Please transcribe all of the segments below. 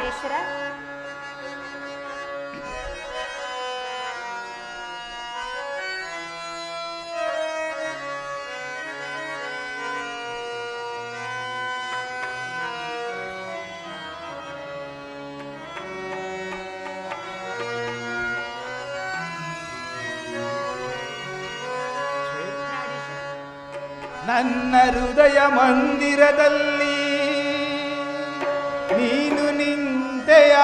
ಪ್ರಾಣೇಶ್ವರ. ನನ್ನ ಹೃದಯ ಮಂದಿರದಲ್ಲಿ ನೀನು ನಿಂತೆಯ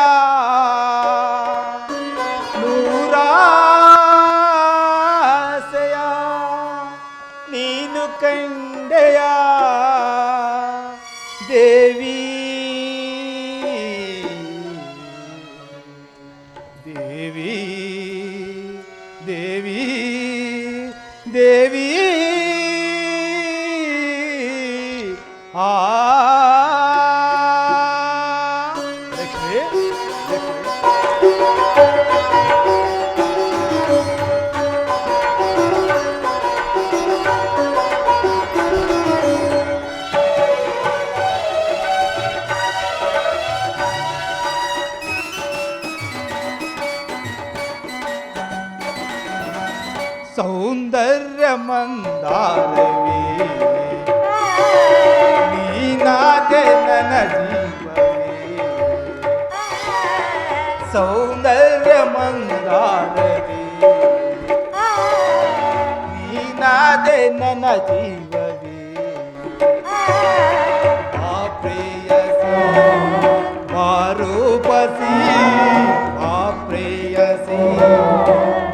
ನೂರಾಸೆಯ ನೀನು ಕಂಡೆಯ ದೇವಿ ದೇವಿ ದೇವಿ ದೇವಿ ಆ ಲಕ್ಷ್ಮಿ ಸೌಂದರ್ಯ ಮಂದಾರವೇ ನೀನಾದೆ ನನ್ನ ಜೀವವೇ ಸೌಂದರ್ಯ ಮಂದಾರವೇ ನೀನಾದೆ ನನ್ನ ಜೀವವೇ ಆ ಪ್ರೇಯಸಿ ಬಾರೂಪಸಿ ಆ ಪ್ರೇಯಸಿ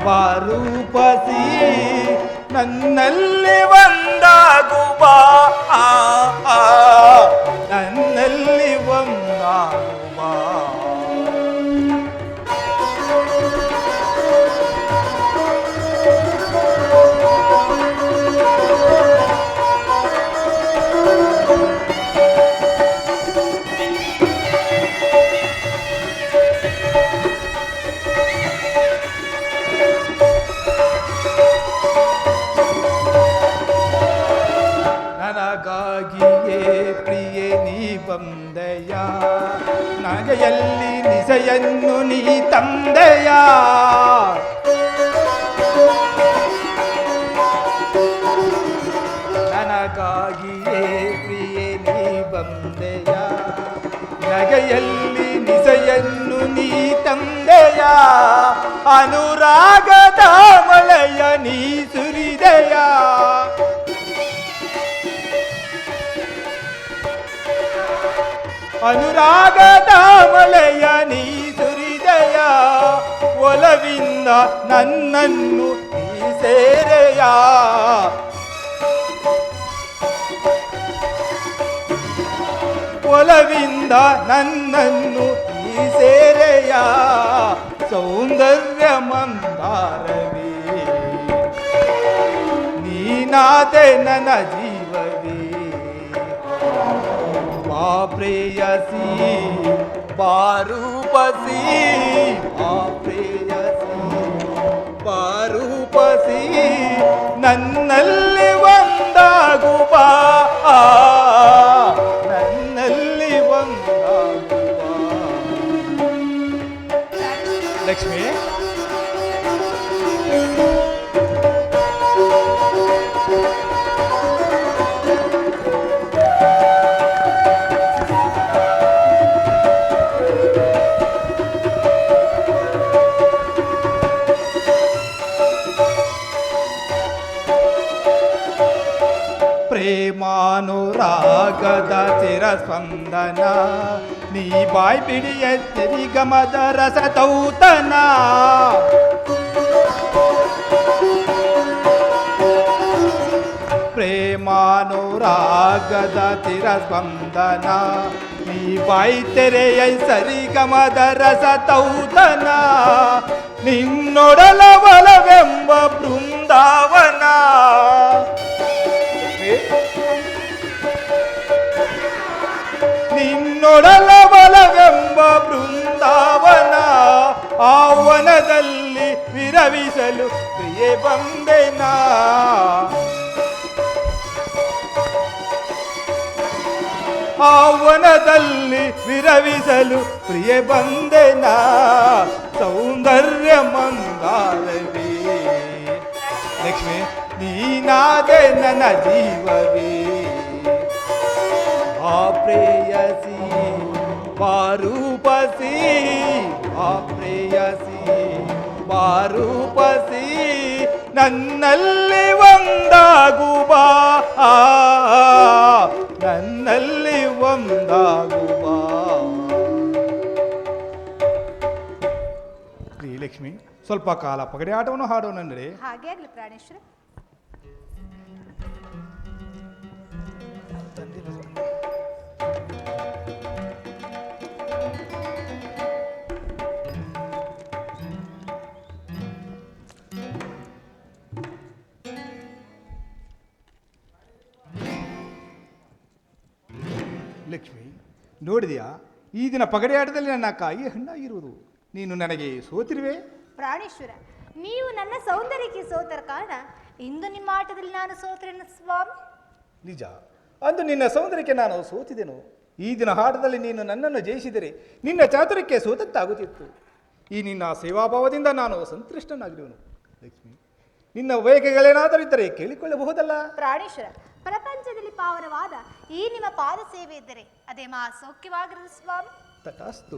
ಬಾರೂಪಸಿ ನನ್ನಲ್ಲಿ ಒಂದಾಗುವ ನನ್ನಲ್ಲಿ ಒಂದಾಗುವ ನನಗಾಗಿಯೇ ಪ್ರಿಯೆ ನೀ ಬಂದೆಯ ನಗೆಯಲ್ಲಿ ನಿಸೆಯನ್ನು ನೀ ತಂದೆಯ ನನಗಾಗಿಯೇ ಪ್ರಿಯೆ ನೀ ಬಂದೆಯ ನಗೆಯಲ್ಲಿ ನಿಸೆಯನ್ನು ನೀ ತಂದೆಯ ಅನುರಾಗದ ಮಳೆಯ ನೀ ಸುರಿದೆಯ ಅನುರಾಗದ ಮಳೆಯ ನೀ ಸುರಿದೆಯ ಒಲವಿಂದ ನನ್ನನ್ನು ನೀ ಸೇರೆಯ ಒಲವಿಂದ ನನ್ನನ್ನು ನೀ ಸೇರೆಯ ಸೌಂದರ್ಯ ಮಂದಾರವೇ ನೀನಾದೆ ನನ್ನ ಜೀವವೇ ಆ ಪ್ರೇಯಸಿ ಬಾರೂಪಸಿ ಆ ಪ್ರೇಯಸಿ ಬಾರೂಪಸಿ ನನ್ನಲ್ಲಿ ಒಂದಾಗುವ ನನ್ನಲ್ಲಿ ಒಂದಾಗುವ ಲಕ್ಷ್ಮಿ ಪ್ರೇಮಾನುರಾಗದ ಚಿರಸ್ಪಂದನ ನೀ ಬಾಯ್ ಬಿಡಿಯ ಸಿರಿಗಮದ ರಸದೌತನ ಪ್ರೇಮಾನುರಾಗದ ಚಿರಸ್ಪಂದನ ನೀ ಬಾಯ್ ತೆರೆಯ ಸರಿಗಮದ ರಸದೌತನ ನಿನ್ನೊಡಲ ಬಲವೆಂಬ ಬೃಂದಾವನ ನಿನ್ನೊಡಲ ಬಲವೆಂಬ ಬೃಂದಾವನ ಆವನದಲ್ಲಿ ವಿರವಿಸಲು ಪ್ರಿಯೆ ಬಂದೆನಾ ಆ ವನದಲ್ಲಿ ವಿರವಿಸಲು ಪ್ರಿಯೆ ಬಂದೆನ ಸೌಂದರ್ಯ ಮಂದಾರವೇ ಲಕ್ಷ್ಮಿ ನೀನಾದೆ ನನ್ನ ಜೀವವೇ ಆ ಪ್ರೇಯಸಿ ಪಾರೂಪಸಿ ಆ ಪ್ರೇಯಸಿ ಪಾರೂಪಸಿ ನನ್ನಲ್ಲಿ ಒಂದಾಗುಬಾ ನನ್ನಲ್ಲಿ ಒಂದಾಗುಬಾ ಶ್ರೀಲಕ್ಷ್ಮಿ ಸ್ವಲ್ಪ ಕಾಲ ಪಗಡೆ ಆಟವನ್ನು ಹಾಡೋಣ ನಡೆ. ಹಾಗೆ ಆಗ್ಲಿ ಪ್ರಾಣೇಶ್ವರ. ಲಕ್ಷ್ಮಿ ನೋಡಿದೆಯಾ, ಈ ದಿನ ಪಗಡೆ ಆಟದಲ್ಲಿ ನನ್ನ ಕಾಯಿ ಹಣ್ಣಾಗಿರುವುದು. ನೀನು ನನಗೆ ಸೋತಿರುವೆ. ಪ್ರಾಣೇಶ್ವರ, ನೀವು ನನ್ನ ಸೌಂದರ್ಯಕ್ಕೆ ಸೋತರ ಕಾರಣ ಇಂದು ನಿಮ್ಮ ಆಟದಲ್ಲಿ ನಾನು ಸೋತರೇನು ಸ್ವಾಮಿ? ನಿಜ, ಅಂದು ನಿನ್ನ ಸೌಂದರ್ಯಕ್ಕೆ ನಾನು ಸೋತಿದೆನು. ಈ ದಿನ ಆಟದಲ್ಲಿ ನೀನು ನನ್ನನ್ನು ಜಯಿಸಿದರೆ ನಿನ್ನ ಚಾತುರ್ಯಕ್ಕೆ ಸೋತದ್ದಾಗುತ್ತಿತ್ತು. ಈ ನಿನ್ನ ಸೇವಾಭಾವದಿಂದ ನಾನು ಸಂತುಷ್ಟನಾಗಿರುವನು. ಲಕ್ಷ್ಮಿ, ನಿನ್ನ ಬಯಕೆಗಳೇನಾದರೂ ಇದ್ದರೆ ಕೇಳಿಕೊಳ್ಳಬಹುದಲ್ಲ? ಪ್ರಾಣೇಶ್ವರ, ಪ್ರಪಂಚದಲ್ಲಿ ಪಾವನವಾದ ಈ ನಿಮ್ಮ ಪಾದ ಸೇವೆ ಇದ್ದರೆ ಅದೇ ಮಹಾ ಸೌಖ್ಯವಾಗಿರದು ಸ್ವಾಮಿ. ತಥಾಸ್ತು.